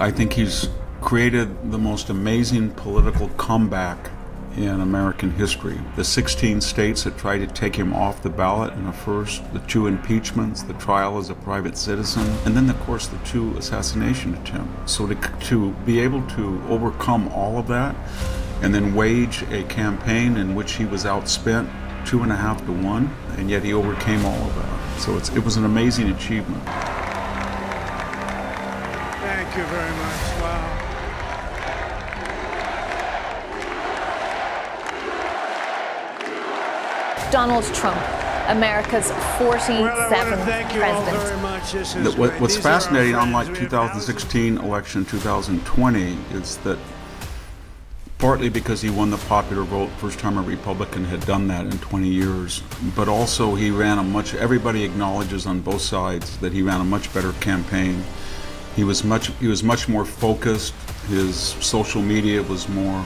I think he's created the most amazing political comeback in American history. The 16 states that tried to take him off the ballot in the first, the 2 impeachments, the trial as a private citizen, and then, of course, the 2 assassination attempts. So to be able to overcome all of that and then wage a campaign in which he was outspent 2.5 to 1, and yet he overcame all of that. So it was an amazing achievement. Thank you very much. Wow. Donald Trump, America's 47th president. What's fascinating, unlike 2016 election, 2020, is that partly because he won the popular vote, first time a Republican had done that in 20 years, but also he ran everybody acknowledges on both sides that he ran a much better campaign. He was much more focused. His social media was more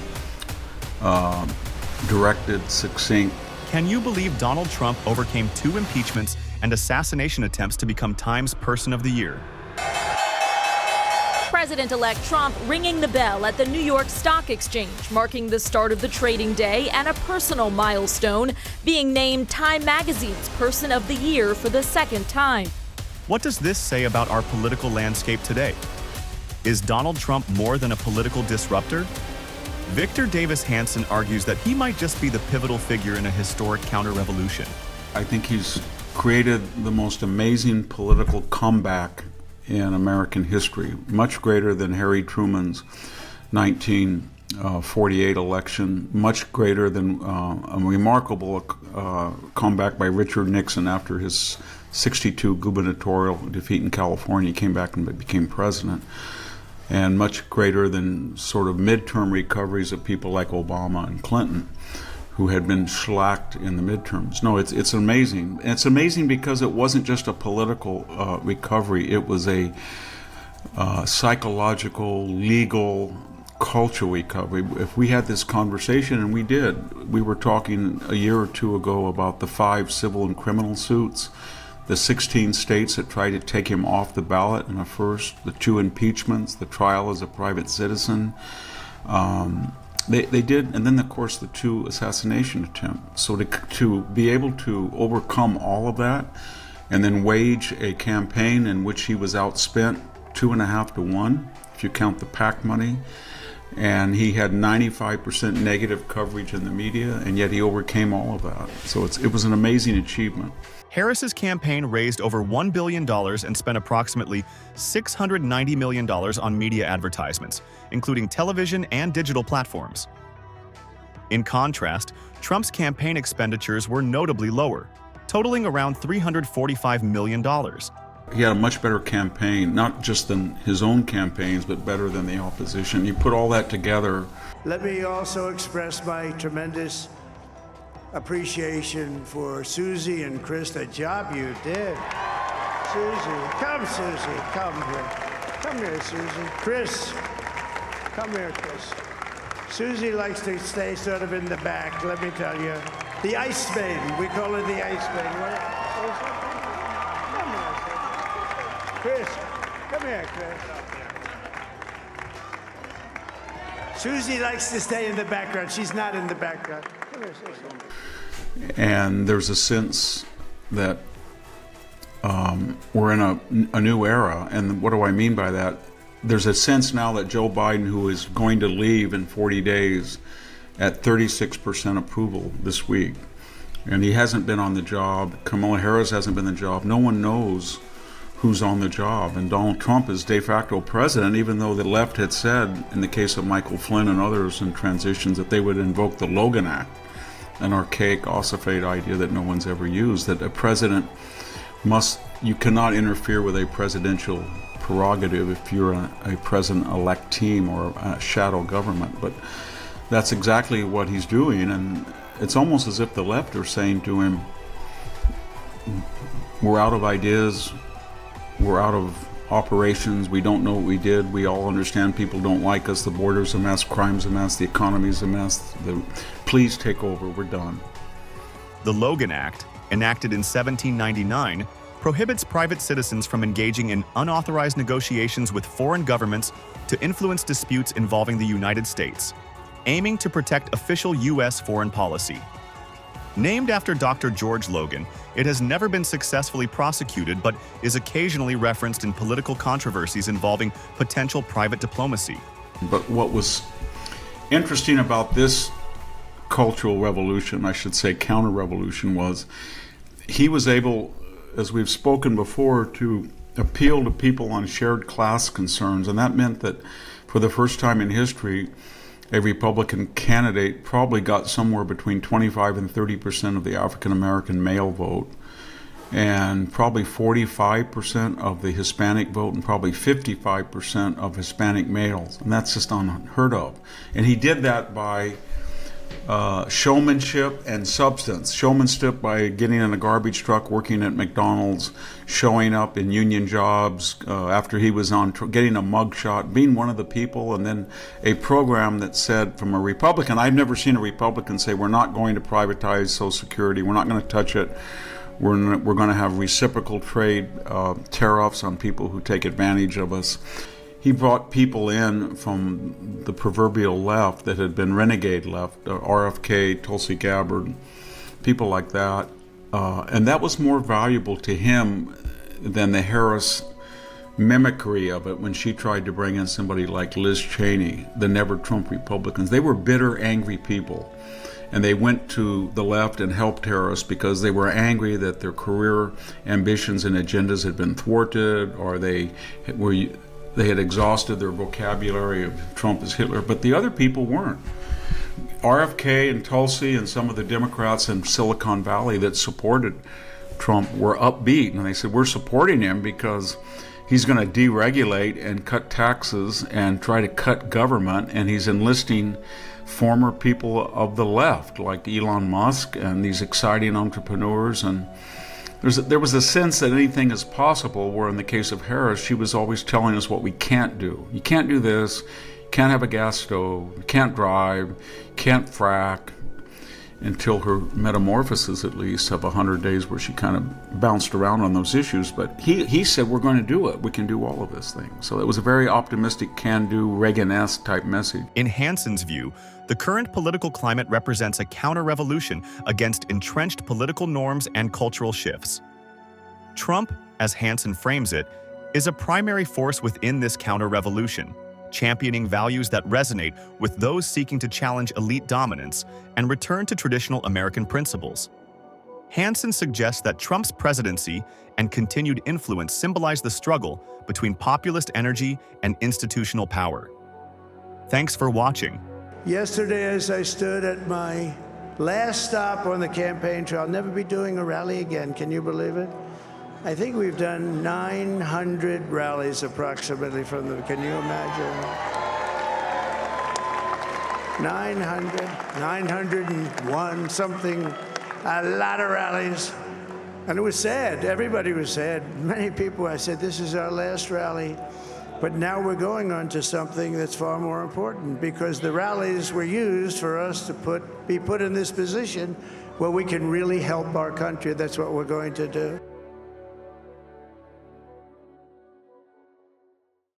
directed, succinct. Can you believe Donald Trump overcame 2 impeachments and assassination attempts to become Time's Person of the Year? President-elect Trump ringing the bell at the New York Stock Exchange, marking the start of the trading day and a personal milestone, being named Time Magazine's Person of the Year for the 2nd time. What does this say about our political landscape today? Is Donald Trump more than a political disruptor? Victor Davis Hanson argues that he might just be the pivotal figure in a historic counter-revolution. I think he's created the most amazing political comeback in American history, much greater than Harry Truman's 1948 election, much greater than a remarkable comeback by Richard Nixon after his 62 gubernatorial defeat in California. He came back and became president. And much greater than sort of midterm recoveries of people like Obama and Clinton, who had been shellacked in the midterms. No, it's amazing. And it's amazing because it wasn't just a political recovery. It was a psychological, legal, cultural recovery. If we had this conversation, and we did, we were talking a year or 2 ago about the 5 civil and criminal suits, the 16 states that tried to take him off the ballot in the first, the 2 impeachments, the trial as a private citizen. They did, and then, of course, the 2 assassination attempts. So to be able to overcome all of that and then wage a campaign in which he was outspent 2.5 to 1, if you count the PAC money, and he had 95% negative coverage in the media, and yet he overcame all of that. So it was an amazing achievement. Harris's campaign raised over $1 billion and spent approximately $690 million on media advertisements, including television and digital platforms. In contrast, Trump's campaign expenditures were notably lower, totaling around $345 million. He had a much better campaign, not just than his own campaigns, but better than the opposition. You put all that together. Let me also express my tremendous appreciation for Susie and Chris, the job you did. Susie, come here. Come here, Susie. Chris, come here, Chris. Susie likes to stay sort of in the back, let me tell you. The Ice Maiden, we call her the Ice Maiden. Come here, Chris. Come here, Chris. Susie likes to stay in the background. She's not in the background. Come here, Susie. And there's a sense that we're in a new era. And what do I mean by that? There's a sense now that Joe Biden, who is going to leave in 40 days at 36% approval this week, and he hasn't been on the job. Kamala Harris hasn't been on the job. No one knows who's on the job. And Donald Trump is de facto president, even though the left had said, in the case of Michael Flynn and others in transitions, that they would invoke the Logan Act, an archaic, ossified idea that no one's ever used, that a president you cannot interfere with a presidential prerogative if you're a president-elect team or a shadow government. But that's exactly what he's doing, and it's almost as if the left are saying to him, we're out of ideas, we're out of operations, we don't know what we did, we all understand people don't like us, the border's a mess, crime's a mess, the economy's a mess, please take over, we're done. The Logan Act, enacted in 1799, prohibits private citizens from engaging in unauthorized negotiations with foreign governments to influence disputes involving the United States, aiming to protect official U.S. foreign policy. Named after Dr. George Logan, it has never been successfully prosecuted but is occasionally referenced in political controversies involving potential private diplomacy. But what was interesting about this cultural revolution, I should say counter-revolution, was he was able, as we've spoken before, to appeal to people on shared class concerns, and that meant that for the first time in history, a Republican candidate probably got somewhere between 25 and 30% of the African American male vote, and probably 45% of the Hispanic vote, and probably 55% of Hispanic males. And that's just unheard of. And he did that by showmanship and substance. Showmanship by getting in a garbage truck, working at McDonald's, showing up in union jobs after he was on, getting a mugshot, being one of the people, and then a program that said from a Republican, I've never seen a Republican say, we're not going to privatize Social Security, we're not going to touch it, we're going to have reciprocal trade tariffs on people who take advantage of us. He brought people in from the proverbial left that had been renegade left, RFK, Tulsi Gabbard, people like that. And that was more valuable to him than the Harris mimicry of it when she tried to bring in somebody like Liz Cheney, the never Trump Republicans. They were bitter, angry people. And they went to the left and helped Harris because they were angry that their career ambitions and agendas had been thwarted, or they had exhausted their vocabulary of Trump as Hitler, but the other people weren't. RFK and Tulsi and some of the Democrats in Silicon Valley that supported Trump were upbeat, and they said, we're supporting him because he's going to deregulate and cut taxes and try to cut government, and he's enlisting former people of the left like Elon Musk and these exciting entrepreneurs. And there was a sense that anything is possible, where in the case of Harris, she was always telling us what we can't do. You can't do this, you can't have a gas stove, you can't drive, you can't frack, until her metamorphosis, at least, of 100 days where she kind of bounced around on those issues. But he said, we're going to do it. We can do all of this thing. So it was a very optimistic, can-do, Reagan-esque type message. In Hanson's view, the current political climate represents a counter-revolution against entrenched political norms and cultural shifts. Trump, as Hanson frames it, is a primary force within this counter-revolution, championing values that resonate with those seeking to challenge elite dominance and return to traditional American principles. Hanson suggests that Trump's presidency and continued influence symbolize the struggle between populist energy and institutional power. Thanks for watching. Yesterday, as I stood at my last stop on the campaign trail, I'll never be doing a rally again. Can you believe it? I think we've done 900 rallies approximately from the, can you imagine? 901, something, a lot of rallies. And it was sad, everybody was sad. Many people, I said, this is our last rally. But now we're going on to something that's far more important, because the rallies were used for us to be put in this position where we can really help our country. That's what we're going to do.